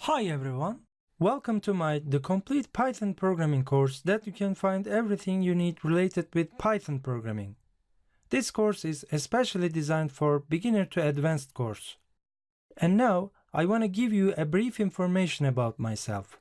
Hi everyone! Welcome to the complete Python programming course that you can find everything you need related with Python programming. This course is especially designed for beginner to advanced course. And now I want to give you a brief information about myself.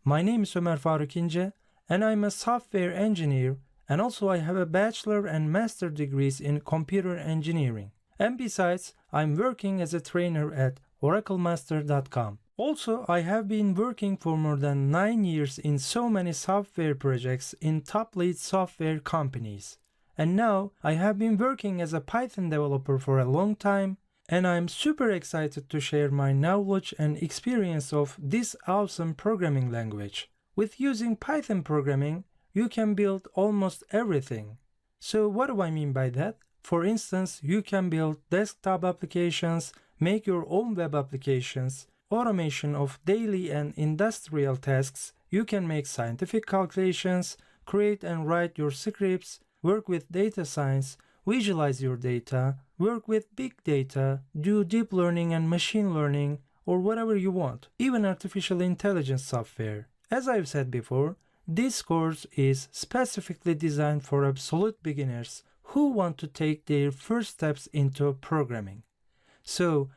My name is Ömer Faruk İnce and I'm a software engineer, and also I have a bachelor and master degrees in computer engineering. And besides, I'm working as a trainer at oraclemaster.com. Also, I have been working for more than 9 years in so many software projects in top lead software companies. And now I have been working as a Python developer for a long time, and I'm super excited to share my knowledge and experience of this awesome programming language. With using Python programming, you can build almost everything. So what do I mean by that? For instance, you can build desktop applications, make your own web applications, automation of daily and industrial tasks, you can make scientific calculations, create and write your scripts, work with data science, visualize your data, work with big data, do deep learning and machine learning, or whatever you want, even artificial intelligence software. As I've said before, this course is specifically designed for absolute beginners who want to take their first steps into programming. So,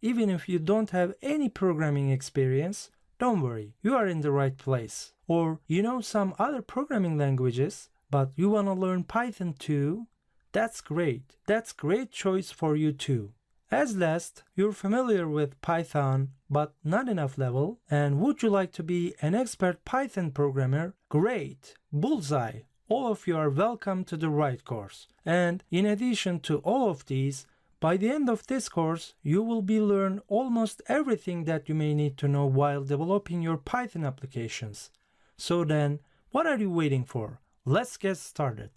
even if you don't have any programming experience, don't worry, you are in the right place. Or you know some other programming languages, but you want to learn Python too? That's great. That's great choice for you too. As last, you're familiar with Python, but not enough level, and would you like to be an expert Python programmer? Great! Bullseye! All of you are welcome to the right course. And in addition to all of these, by the end of this course, you will learn almost everything that you may need to know while developing your Python applications. So then, what are you waiting for? Let's get started.